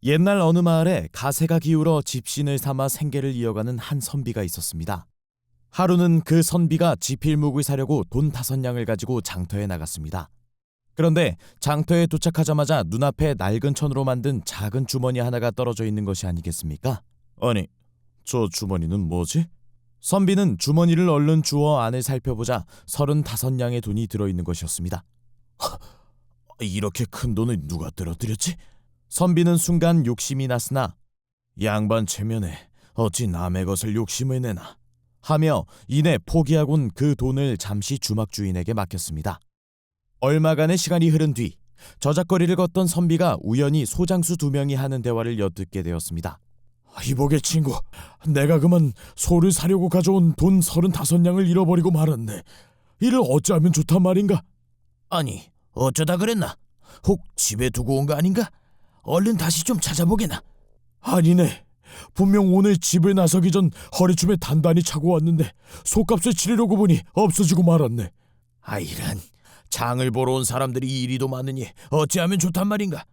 옛날 어느 마을에 가세가 기울어 집신을 삼아 생계를 이어가는 한 선비가 있었습니다. 하루는 그 선비가 지필묵을 사려고 돈 5냥을 가지고 장터에 나갔습니다. 그런데 장터에 도착하자마자 눈앞에 낡은 천으로 만든 작은 주머니 하나가 떨어져 있는 것이 아니겠습니까? 아니, 저 주머니는 뭐지? 선비는 주머니를 얼른 주워 안을 살펴보자 35냥의 돈이 들어있는 것이었습니다. 이렇게 큰 돈을 누가 떨어뜨렸지? 선비는 순간 욕심이 났으나 양반 체면에 어찌 남의 것을 욕심을 내나 하며 이내 포기하곤 그 돈을 잠시 주막 주인에게 맡겼습니다. 얼마간의 시간이 흐른 뒤 저작거리를 걷던 선비가 우연히 소장수 2명이 하는 대화를 엿듣게 되었습니다. 이보게 친구, 내가 그만 소를 사려고 가져온 돈 35냥을 잃어버리고 말았네. 이를 어찌하면 좋단 말인가? 아니, 어쩌다 그랬나? 혹 집에 두고 온 거 아닌가? 얼른 다시 좀 찾아보게나. 아니네. 분명 오늘 집을 나서기 전 허리춤에 단단히 차고 왔는데 소값을 치르려고 보니 없어지고 말았네. 이런, 장을 보러 온 사람들이 이리도 많으니 어찌하면 좋단 말인가?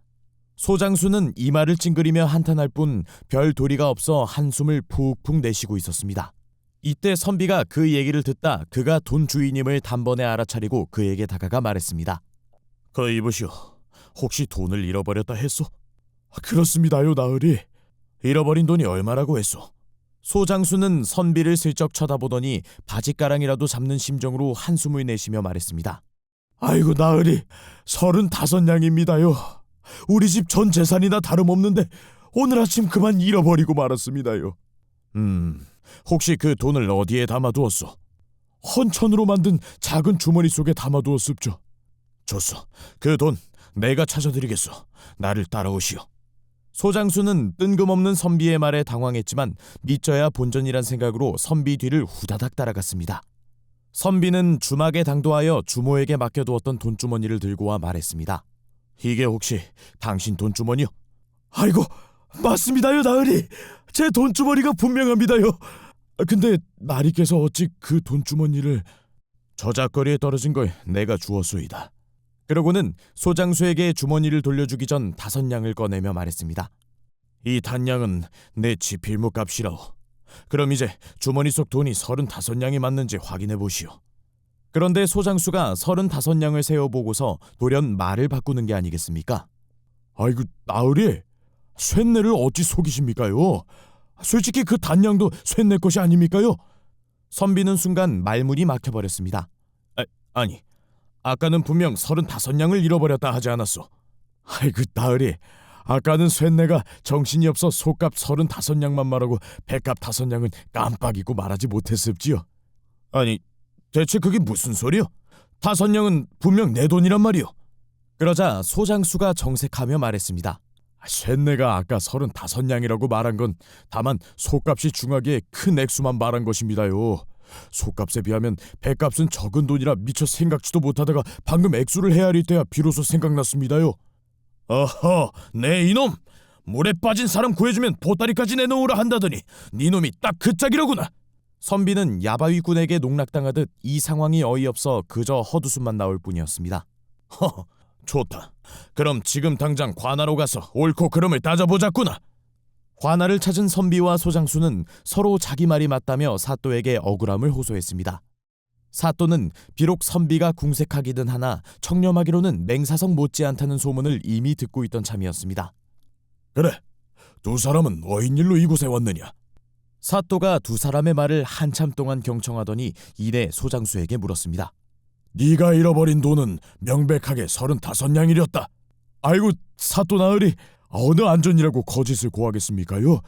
소장수는 이 말을 찡그리며 한탄할 뿐 별 도리가 없어 한숨을 푹푹 내쉬고 있었습니다. 이때 선비가 그 얘기를 듣다 그가 돈 주인임을 단번에 알아차리고 그에게 다가가 말했습니다. 이보시오, 혹시 돈을 잃어버렸다 했소? 그렇습니다요, 나으리. 잃어버린 돈이 얼마라고 했소? 소장수는 선비를 슬쩍 쳐다보더니 바짓가랑이라도 잡는 심정으로 한숨을 내쉬며 말했습니다. 아이고, 나으리, 35냥입니다요. 우리 집 전 재산이나 다름없는데 오늘 아침 그만 잃어버리고 말았습니다요. 혹시 그 돈을 어디에 담아두었소? 헌천으로 만든 작은 주머니 속에 담아두었습죠. 좋소, 그 돈 내가 찾아드리겠소. 나를 따라오시오. 소장수는 뜬금없는 선비의 말에 당황했지만 믿져야 본전이란 생각으로 선비 뒤를 후다닥 따라갔습니다. 선비는 주막에 당도하여 주모에게 맡겨두었던 돈주머니를 들고 와 말했습니다. 이게 혹시 당신 돈주머니요? 아이고, 맞습니다요, 나으리. 제 돈주머니가 분명합니다요. 근데 나리께서 어찌 그 돈주머니를... 저작거리에 떨어진 걸 내가 주었소이다. 그러고는 소장수에게 주머니를 돌려주기 전 5냥을 꺼내며 말했습니다. 이 단냥은 내 지필묵 값이라오. 그럼 이제 주머니 속 돈이 35냥이 맞는지 확인해 보시오. 그런데 소장수가 35냥을 세어보고서 돌연 말을 바꾸는 게 아니겠습니까? 아이고, 나으리, 쇳내를 어찌 속이십니까요? 솔직히 그 단냥도 쇳내 것이 아닙니까요? 선비는 순간 말문이 막혀버렸습니다. 아니, 아까는 분명 35냥을 잃어버렸다 하지 않았소? 아이고, 나으리, 아까는 쇳내가 정신이 없어 소값 35냥만 말하고 배값 5냥은 깜빡 잊고 말하지 못했습지요. 아니, 대체 그게 무슨 소리요? 5냥은 분명 내 돈이란 말이요. 그러자 소장수가 정색하며 말했습니다. 쇳내가 아까 35냥이라고 말한 건 다만 소값이 중하기에 큰 액수만 말한 것입니다요. 소값에 비하면 배값은 적은 돈이라 미처 생각지도 못하다가 방금 액수를 헤아릴 때야 비로소 생각났습니다요. 어허, 내 이놈! 물에 빠진 사람 구해주면 보따리까지 내놓으라 한다더니 네 놈이 딱 그 짝이로구나. 선비는 야바위꾼에게 농락당하듯 이 상황이 어이없어 그저 헛웃음만 나올 뿐이었습니다. 허허, 좋다. 그럼 지금 당장 관하로 가서 옳고 그름을 따져보자꾸나. 관하를 찾은 선비와 소장수는 서로 자기 말이 맞다며 사또에게 억울함을 호소했습니다. 사또는 비록 선비가 궁색하기는 하나 청렴하기로는 맹사성 못지않다는 소문을 이미 듣고 있던 참이었습니다. 그래, 두 사람은 어인일로 이곳에 왔느냐? 사또가 두 사람의 말을 한참 동안 경청하더니 이내 소장수에게 물었습니다. 네가 잃어버린 돈은 명백하게 35냥이렸다. 아이고, 사또 나으리, 어느 안전이라고 거짓을 고하겠습니까요?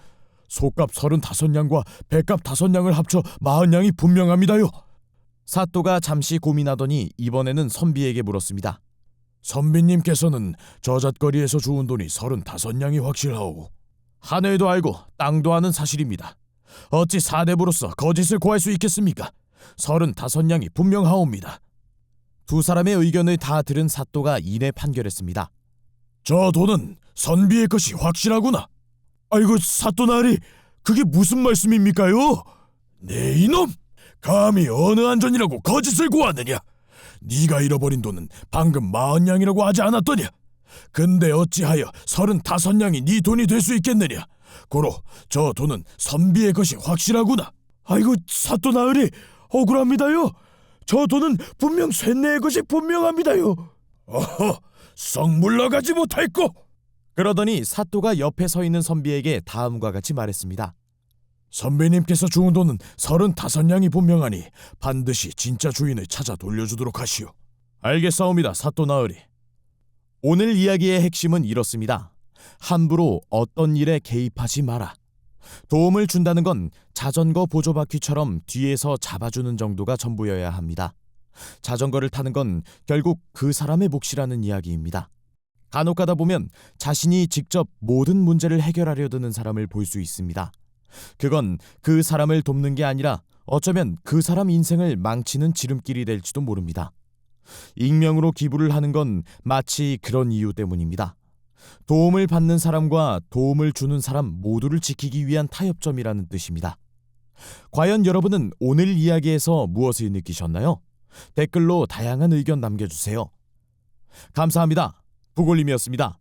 소값 35냥과 배값 5냥을 합쳐 40냥이 분명합니다요. 사또가 잠시 고민하더니 이번에는 선비에게 물었습니다. 선비님께서는 저잣거리에서 주운 돈이 35냥이 확실하오. 하늘도 알고 땅도 아는 사실입니다. 어찌 사대부로서 거짓을 고할 수 있겠습니까? 35냥이 분명하옵니다. 두 사람의 의견을 다 들은 사또가 이내 판결했습니다. 저 돈은 선비의 것이 확실하구나. 아이고, 사또 나으리, 그게 무슨 말씀입니까요? 네 이놈! 감히 어느 안전이라고 거짓을 고하느냐? 네가 잃어버린 돈은 방금 40냥이라고 하지 않았더냐? 근데 어찌하여 35냥이 네 돈이 될 수 있겠느냐? 고로 저 돈은 선비의 것이 확실하구나. 아이고 사또 나으리 억울합니다요. 저 돈은 분명 쇳내의 것이 분명합니다요. 어허, 썩 물러가지 못할꼬. 그러더니 사또가 옆에 서 있는 선비에게 다음과 같이 말했습니다. 선배님께서 주운 돈은 35냥이 분명하니 반드시 진짜 주인을 찾아 돌려주도록 하시오. 알겠사옵니다, 사또 나으리. 오늘 이야기의 핵심은 이렇습니다. 함부로 어떤 일에 개입하지 마라. 도움을 준다는 건 자전거 보조바퀴처럼 뒤에서 잡아주는 정도가 전부여야 합니다. 자전거를 타는 건 결국 그 사람의 몫이라는 이야기입니다. 간혹 가다 보면 자신이 직접 모든 문제를 해결하려 드는 사람을 볼 수 있습니다. 그건 그 사람을 돕는 게 아니라 어쩌면 그 사람 인생을 망치는 지름길이 될지도 모릅니다. 익명으로 기부를 하는 건 마치 그런 이유 때문입니다. 도움을 받는 사람과 도움을 주는 사람 모두를 지키기 위한 타협점이라는 뜻입니다. 과연 여러분은 오늘 이야기에서 무엇을 느끼셨나요? 댓글로 다양한 의견 남겨주세요. 감사합니다. 부골님이었습니다.